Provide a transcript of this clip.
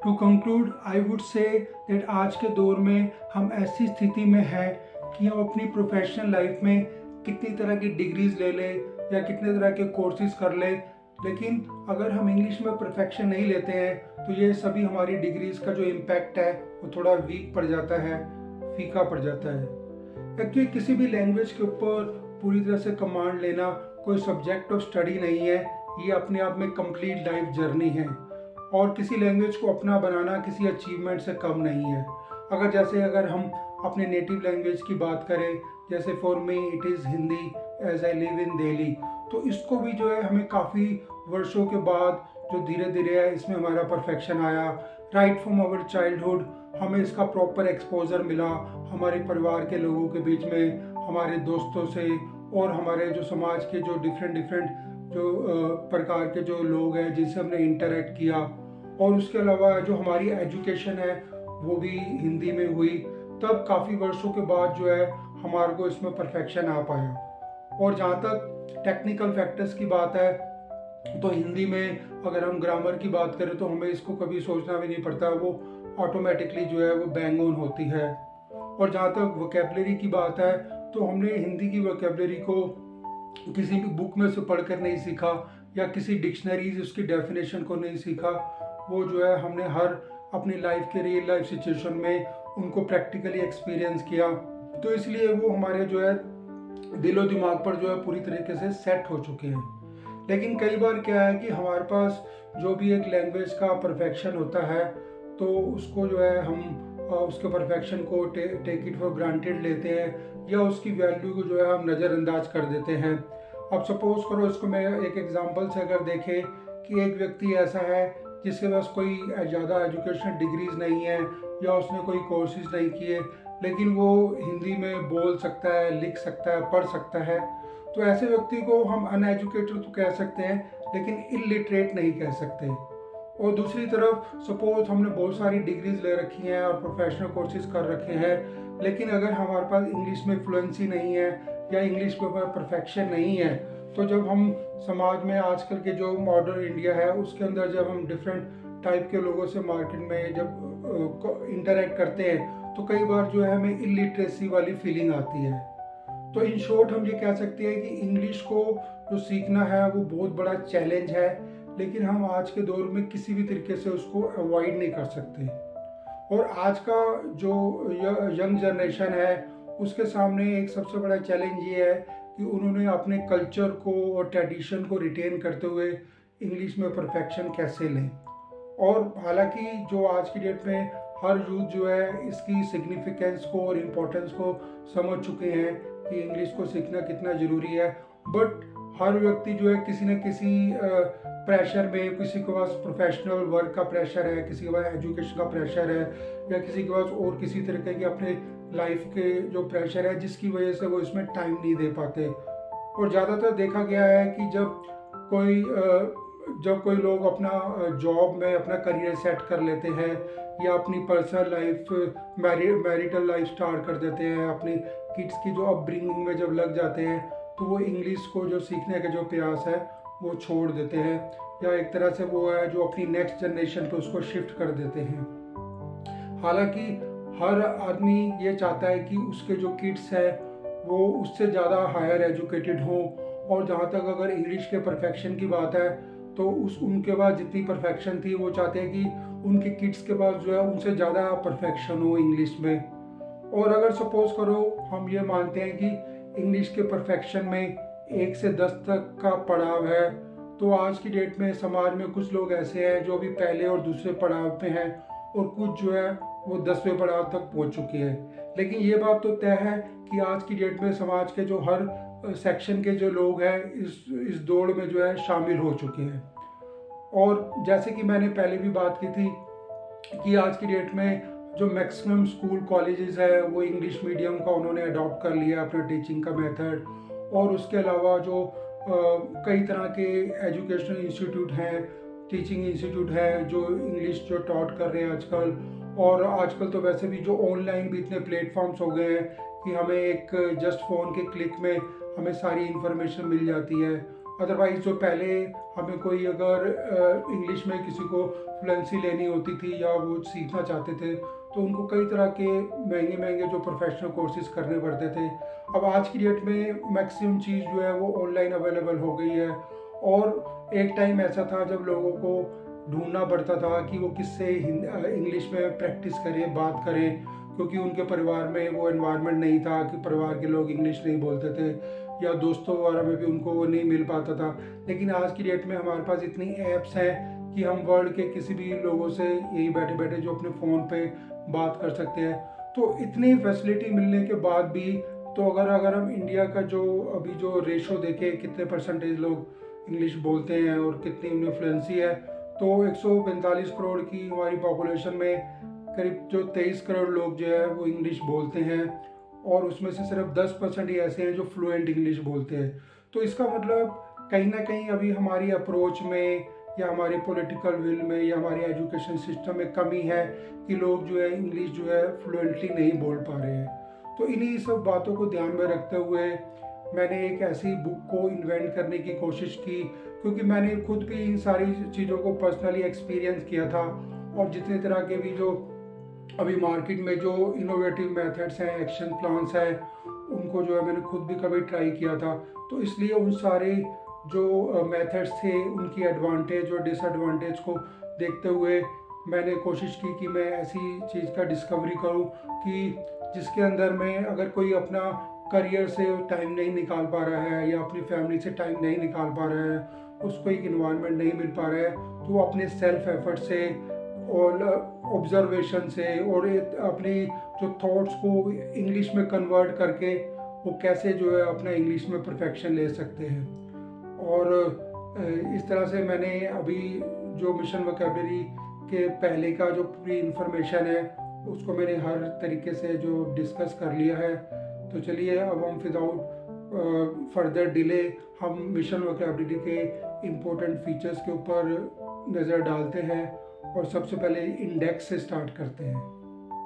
To conclude I would say that आज के दौर में हम ऐसी स्थिति में हैं कि हम अपनी प्रोफेशनल लाइफ में कितनी तरह की डिग्रीज ले लें या कितने तरह के कोर्सेज कर लें, लेकिन अगर हम इंग्लिश में परफेक्शन नहीं लेते हैं तो ये सभी हमारी डिग्रीज का जो इम्पैक्ट है वो थोड़ा वीक पड़ जाता है, फीका पड़ जाता है। एक्चुअली किसी भी लैंग्वेज के ऊपर पूरी तरह से कमांड लेना कोई सब्जेक्ट ऑफ स्टडी नहीं है, ये अपने आप में कंप्लीट लाइफ जर्नी है और किसी लैंग्वेज को अपना बनाना किसी अचीवमेंट से कम नहीं है। अगर हम अपने नेटिव लैंग्वेज की बात करें, जैसे for me it is Hindi as I live in Delhi, तो इसको भी जो है हमें काफ़ी वर्षों के बाद जो धीरे धीरे है इसमें हमारा परफेक्शन आया। राइट फ्रॉम आवर चाइल्डहुड हमें इसका प्रॉपर एक्सपोजर मिला, हमारे परिवार के लोगों के बीच में, हमारे दोस्तों से और हमारे जो समाज के जो डिफरेंट जो प्रकार के जो लोग हैं जिनसे हमने इंटरेक्ट किया। और उसके अलावा जो हमारी एजुकेशन है वो भी हिंदी में हुई। तब काफ़ी वर्षों के बाद जो है हमारे को इसमें परफेक्शन आ पाया। और जहाँ तक टेक्निकल फैक्टर्स की बात है तो हिंदी में अगर हम ग्रामर की बात करें तो हमें इसको कभी सोचना भी नहीं पड़ता, वो ऑटोमेटिकली जो है वो बैंग ऑन होती है। और जहाँ तक वोकेबलरी की बात है तो हमने हिंदी की वोकेबलरी को किसी भी बुक में से पढ़कर नहीं सीखा या किसी डिक्शनरीज उसकी डेफिनेशन को नहीं सीखा, वो जो है हमने हर अपनी लाइफ के रियल लाइफ सिचुएशन में उनको प्रैक्टिकली एक्सपीरियंस किया। तो इसलिए वो हमारे जो है दिलो दिमाग पर जो है पूरी तरीके से सेट हो चुके हैं। लेकिन कई बार क्या है कि हमारे पास जो भी एक लैंग्वेज का परफेक्शन होता है तो उसको जो है हम उसके परफेक्शन को टेक इट फॉर ग्रांटेड लेते हैं या उसकी वैल्यू को जो है हम नज़रअंदाज कर देते हैं। अब सपोज करो, इसको मैं एक एग्जांपल से अगर देखें कि एक व्यक्ति ऐसा है जिसके पास कोई ज़्यादा एजुकेशनल डिग्रीज नहीं है या उसने कोई कोर्सेज नहीं किए, लेकिन वो हिंदी में बोल सकता है, लिख सकता है, पढ़ सकता है, तो ऐसे व्यक्ति को हम अनएजुकेटेड तो कह सकते हैं लेकिन इलिटरेट नहीं कह सकते। और दूसरी तरफ सपोज हमने बहुत सारी डिग्रीज ले रखी हैं और प्रोफेशनल कोर्सेज कर रखे हैं, लेकिन अगर हमारे पास इंग्लिश में फ्लुएंसी नहीं है या इंग्लिश के ऊपर परफेक्शन नहीं है, तो जब हम समाज में आजकल के जो मॉडर्न इंडिया है उसके अंदर जब हम डिफरेंट टाइप के लोगों से मार्केट में जब इंटरेक्ट करते हैं तो कई बार जो है हमें इलिटरेसी वाली फीलिंग आती है। तो इन शॉर्ट हम ये कह सकते हैं कि इंग्लिश को जो सीखना है वो बहुत बड़ा चैलेंज है, लेकिन हम आज के दौर में किसी भी तरीके से उसको अवॉइड नहीं कर सकते। और आज का जो यंग जनरेशन है उसके सामने एक सबसे बड़ा चैलेंज ये है कि उन्होंने अपने कल्चर को और ट्रेडिशन को रिटेन करते हुए इंग्लिश में परफेक्शन कैसे लें। और हालांकि जो आज की डेट में हर यूथ जो है इसकी सिग्निफिकेंस को और इम्पोर्टेंस को समझ चुके हैं कि इंग्लिश को सीखना कितना ज़रूरी है, बट हर व्यक्ति जो है किसी न किसी प्रेशर में, किसी के पास प्रोफेशनल वर्क का प्रेशर है, किसी के पास एजुकेशन का प्रेशर है या किसी के पास और किसी तरीके के अपने लाइफ के जो प्रेशर है जिसकी वजह से वो इसमें टाइम नहीं दे पाते। और ज़्यादातर देखा गया है कि जब कोई लोग अपना जॉब में अपना करियर सेट कर लेते हैं या अपनी personal life marital life start कर देते हैं, अपनी किड्स की जो अपब्रिंगिंग में जब लग जाते हैं तो वो इंग्लिश को जो सीखने का जो प्रयास है वो छोड़ देते हैं या एक तरह से वो है जो अपनी नेक्स्ट जनरेशन पे उसको शिफ्ट कर देते हैं। हालांकि हर आदमी ये चाहता है कि उसके जो किड्स हैं वो उससे ज़्यादा हायर एजुकेटेड हों, और जहाँ तक अगर इंग्लिश के परफेक्शन की बात है तो उनके पास जितनी परफेक्शन थी वो चाहते हैं कि उनके किड्स के पास जो है उनसे ज़्यादा परफेक्शन हो इंग्लिश में। और अगर सपोज करो हम ये मानते हैं कि इंग्लिश के परफेक्शन में 1 से 10 तक का पड़ाव है, तो आज की डेट में समाज में कुछ लोग ऐसे हैं जो अभी पहले और दूसरे पड़ाव पे हैं और कुछ जो है वो 10वें पड़ाव तक पहुंच चुके हैं। लेकिन ये बात तो तय है कि आज की डेट में समाज के जो हर सेक्शन के जो लोग हैं इस दौड़ में जो है शामिल हो चुके हैं। और जैसे कि मैंने पहले भी बात की थी कि आज की डेट में जो मैक्सिमम स्कूल कॉलेजेस है वो इंग्लिश मीडियम का उन्होंने अडॉप्ट कर लिया अपना टीचिंग का मेथड। और उसके अलावा जो कई तरह के एजुकेशनल इंस्टीट्यूट हैं, टीचिंग इंस्टीट्यूट हैं जो इंग्लिश जो टॉट कर रहे हैं आजकल। और आजकल तो वैसे भी जो ऑनलाइन भी इतने प्लेटफॉर्म्स हो गए हैं कि हमें एक जस्ट फ़ोन के क्लिक में हमें सारी इन्फॉर्मेशन मिल जाती है। अदरवाइज़ जो पहले हमें कोई अगर इंग्लिश में किसी को फ्लुएंसी लेनी होती थी या वो सीखना चाहते थे तो उनको कई तरह के महंगे महंगे जो प्रोफेशनल कोर्सेज़ करने पड़ते थे। अब आज की डेट में मैक्सिमम चीज़ जो है वो ऑनलाइन अवेलेबल हो गई है। और एक टाइम ऐसा था जब लोगों को ढूंढना पड़ता था कि वो किससे इंग्लिश में प्रैक्टिस करें, बात करें, क्योंकि उनके परिवार में वो एनवायरनमेंट नहीं था कि परिवार के लोग इंग्लिश नहीं बोलते थे, या दोस्तों वगैरह में भी उनको वो नहीं मिल पाता था। लेकिन आज की डेट में हमारे पास इतनी ऐप्स हैं कि हम वर्ल्ड के किसी भी लोगों से यही बैठे बैठे जो अपने फ़ोन पे बात कर सकते हैं। तो इतनी फैसिलिटी मिलने के बाद भी तो अगर हम इंडिया का जो अभी जो रेशो देखें, कितने परसेंटेज लोग इंग्लिश बोलते हैं और कितनी उनमें फ्लुएंसी है, तो 145 करोड़ की हमारी पॉपुलेशन में करीब जो 23 करोड़ लोग जो है वो इंग्लिश बोलते हैं, और उसमें से सिर्फ 10% ही ऐसे हैं जो फ्लुएंट इंग्लिश बोलते हैं। तो इसका मतलब कहीं ना कहीं अभी हमारी अप्रोच में या हमारी पॉलिटिकल विल में या हमारी एजुकेशन सिस्टम में कमी है कि लोग जो है इंग्लिश जो है फ्लुएंटली नहीं बोल पा रहे हैं। तो इन्हीं सब बातों को ध्यान में रखते हुए मैंने एक ऐसी बुक को इन्वेंट करने की कोशिश की, क्योंकि मैंने खुद भी इन सारी चीज़ों को पर्सनली एक्सपीरियंस किया था। और जितने तरह के भी जो अभी मार्केट में जो इनोवेटिव मेथड्स हैं, एक्शन प्लान्स हैं, उनको जो है मैंने खुद भी कभी ट्राई किया था। तो इसलिए उन सारे जो मेथड्स थे उनकी एडवांटेज और डिसएडवांटेज को देखते हुए मैंने कोशिश की कि मैं ऐसी चीज़ का डिस्कवरी करूं कि जिसके अंदर में अगर कोई अपना करियर से टाइम नहीं निकाल पा रहा है या अपनी फैमिली से टाइम नहीं निकाल पा रहा है, उसको एक इन्वायरमेंट नहीं मिल पा रहा है, तो वो अपने सेल्फ एफर्ट से और ऑब्जर्वेशन से और अपनी जो थॉट्स को इंग्लिश में कन्वर्ट करके वो कैसे जो है अपना इंग्लिश में परफेक्शन ले सकते हैं। और इस तरह से मैंने अभी जो मिशन वोकैबुलरी के पहले का जो पूरी इंफॉर्मेशन है उसको मैंने हर तरीके से जो डिस्कस कर लिया है। तो चलिए अब हम विदाउट फर्दर डिले हम मिशन वोकैबुलरी के इम्पोर्टेंट फीचर्स के ऊपर नज़र डालते हैं और सबसे पहले इंडेक्स से स्टार्ट करते हैं।